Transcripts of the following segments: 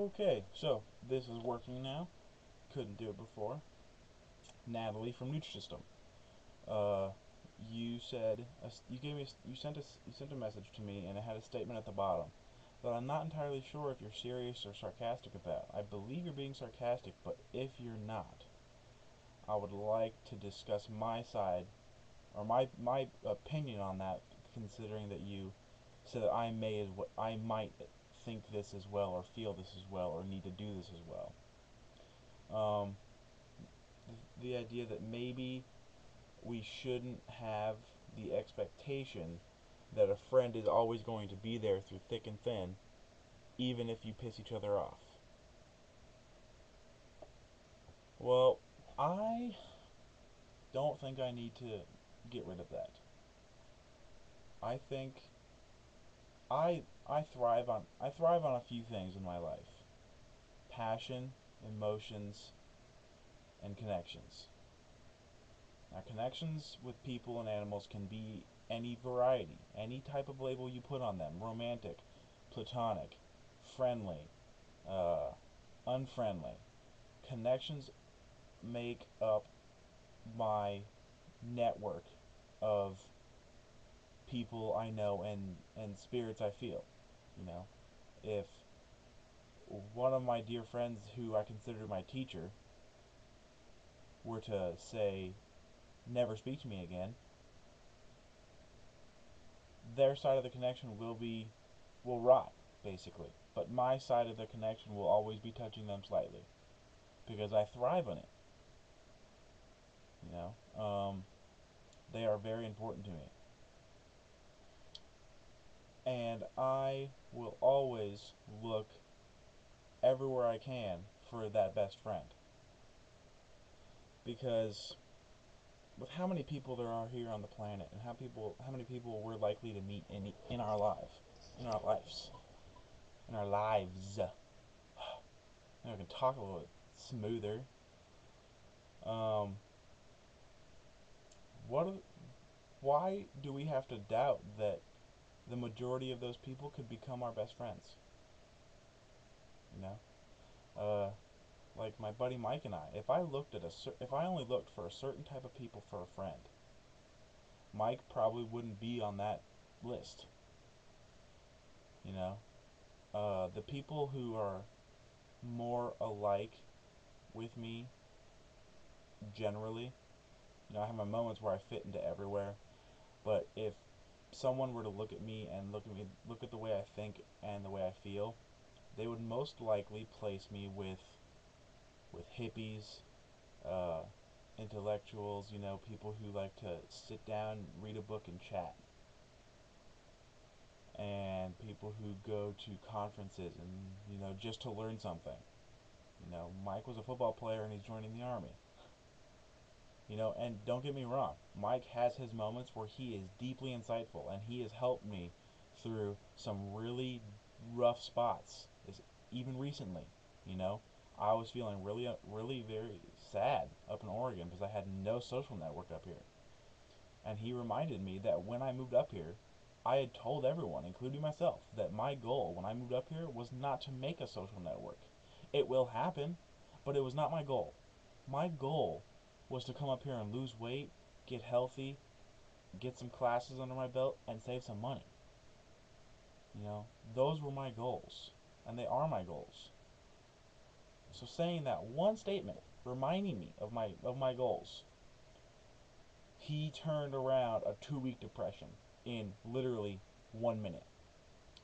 Okay, so this is working now. Couldn't do it before. Natalie from Nutrisystem. Uh, you said you gave me you sent a message to me, and it had a statement at the bottom that I'm not entirely sure if you're serious or sarcastic about. I believe you're being sarcastic, but if you're not, I would like to discuss my side or my opinion on that, considering that you said that I might think this as well, or feel this as well, or need to do this as well. Um, the idea that maybe we shouldn't have the expectation that a friend is always going to be there through thick and thin, even if you piss each other off. Well, I don't think I need to get rid of that. I think I thrive on a few things in my life. Passion, emotions, and connections. Now, connections with people and animals can be any variety, any type of label you put on them: romantic, platonic, friendly, uh, unfriendly. Connections make up my network of people I know and spirits I feel. You know, if one of my dear friends who I consider my teacher were to say, never speak to me again, their side of the connection will rot, basically. But my side of the connection will always be touching them slightly because I thrive on it. You they are very important to me, and I will always look everywhere I can for that best friend, because with how many people there are here on the planet, and how many people we're likely to meet in our life, in our lives, in our lives. Now I can talk a little bit smoother. Um, what? Why do we have to doubt that the majority of those people could become our best friends? You know, uh, like my buddy Mike and I. If I only looked for a certain type of people for a friend, Mike probably wouldn't be on that list. You know, the people who are more alike with me generally. I have my moments where I fit into everywhere, but if someone were to look at me and look at the way I think and the way I feel, they would most likely place me with hippies, uh, intellectuals, people who like to sit down, read a book, and chat, and people who go to conferences and just to learn something. Mike was a football player and he's joining the army. And don't get me wrong, Mike has his moments where he is deeply insightful, and he has helped me through some really rough spots. Even recently, you know, I was feeling really very sad up in Oregon because I had no social network up here. And he reminded me that when I moved up here, I had told everyone, including myself, that my goal when I moved up here was not to make a social network. It will happen, but it was not my goal. My goal was to come up here and lose weight, get healthy, get some classes under my belt, and save some money. Those were my goals, and they are my goals. So saying that one statement, reminding me of my goals, he turned around a 2-week depression in literally 1 minute.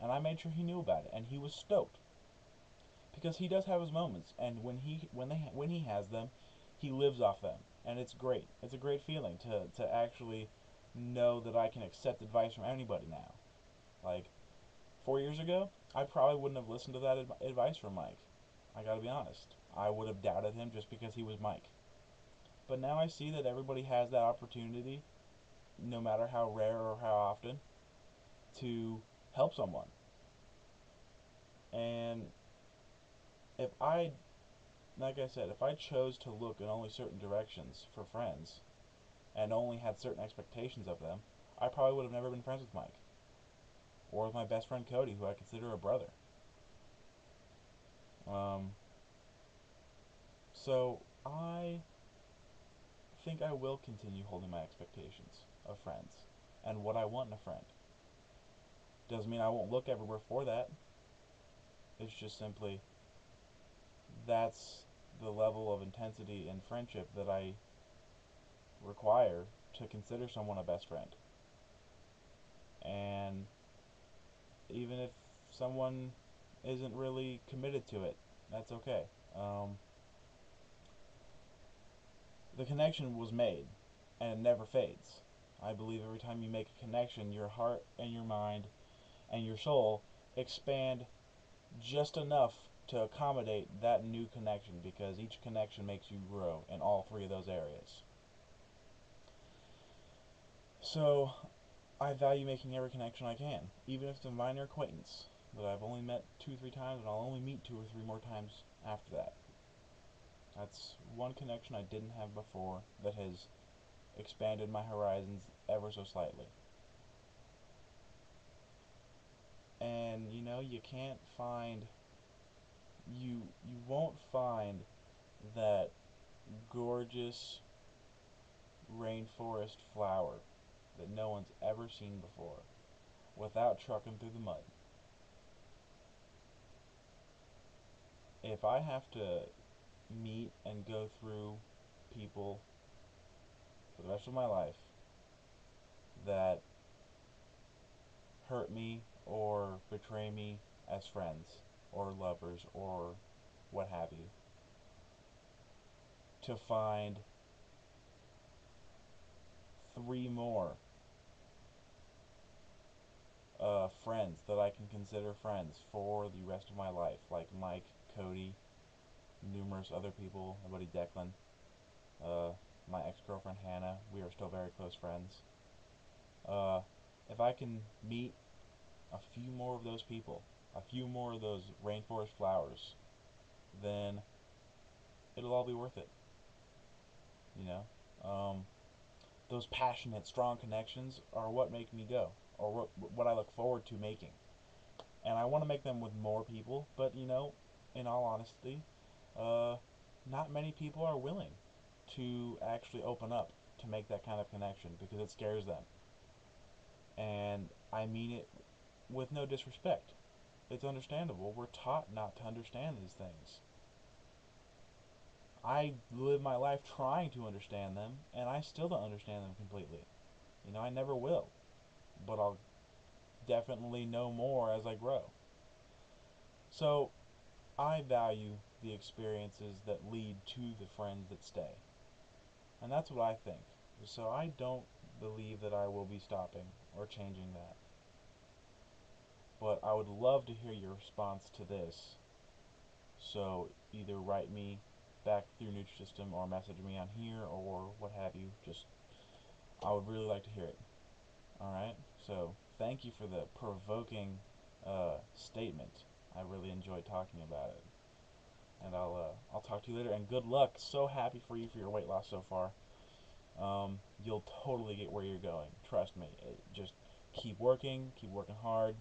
And I made sure he knew about it, and he was stoked because he does have his moments, and when he has them, he lives off them, and it's great. It's a great feeling to actually know that I can accept advice from anybody now. Like 4 years ago, I probably wouldn't have listened to that advice from Mike. I gotta be honest. I would have doubted him just because he was Mike. But now I see that everybody has that opportunity, no matter how rare or how often, to help someone. And if I, like I said, if I chose to look in only certain directions for friends and only had certain expectations of them, I probably would have never been friends with Mike. Or with my best friend Cody, who I consider a brother. Um, so I think I will continue holding my expectations of friends and what I want in a friend. Doesn't mean I won't look everywhere for that. It's just simply that's the level of intensity in friendship that I require to consider someone a best friend. And even if someone isn't really committed to it, that's okay. The connection was made, and it never fades. I believe every time you make a connection, your heart and your mind and your soul expand just enough to accommodate that new connection, because each connection makes you grow in all three of those areas. So I value making every connection I can, even if it's a minor acquaintance that I've only met 2 or 3 times, and I'll only meet 2 or 3 more times after that. That's one connection I didn't have before that has expanded my horizons ever so slightly. And you can't find you won't find that gorgeous rainforest flower that no one's ever seen before without trucking through the mud. If I have to meet and go through people for the rest of my life that hurt me or betray me as friends or lovers or what have you, to find 3 more friends that I can consider friends for the rest of my life, like Mike, Cody, numerous other people, my buddy Declan, uh, my ex-girlfriend Hannah. We are still very close friends. Uh, if I can meet a few more of those people, a few more of those rainforest flowers, then it'll all be worth it. You know, those passionate, strong connections are what make me go, or what I look forward to making. And I want to make them with more people, but in all honesty, uh, not many people are willing to actually open up to make that kind of connection because it scares them. And I mean it with no disrespect. It's understandable. We're taught not to understand these things. I live my life trying to understand them, and I still don't understand them completely. I never will, but I'll definitely know more as I grow. So I value the experiences that lead to the friends that stay. And that's what I think. So I don't believe that I will be stopping or changing that. But I would love to hear your response to this. So either write me back through Nutrisystem or message me on here or what have you. Just, I would really like to hear it. Alright? So thank you for the provoking statement. I really enjoyed talking about it. And I'll talk to you later. And good luck. So happy for you for your weight loss so far. You'll totally get where you're going. Trust me. Just keep working hard,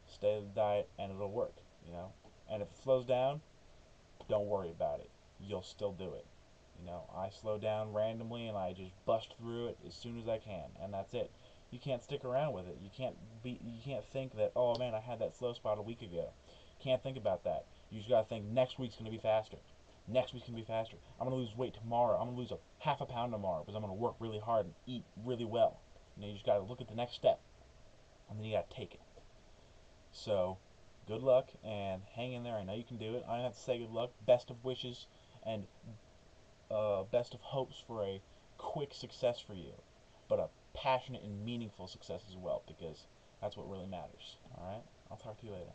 stay on the diet, and it'll work. And if it slows down, don't worry about it. You'll still do it. I slow down randomly and I just bust through it as soon as I can, and that's it. You can't stick around with it. You can't think that, oh man, I had that slow spot a week ago. Can't think about that. You just gotta think next week's gonna be faster. Next week's gonna be faster. I'm gonna lose weight tomorrow. I'm gonna lose a half a pound tomorrow because I'm gonna work really hard and eat really well. You just gotta look at the next step, and then you gotta take it. So, good luck and hang in there. I know you can do it. I don't have to say good luck. Best of wishes and best of hopes for a quick success for you, but a passionate and meaningful success as well, because that's what really matters. Alright? I'll talk to you later.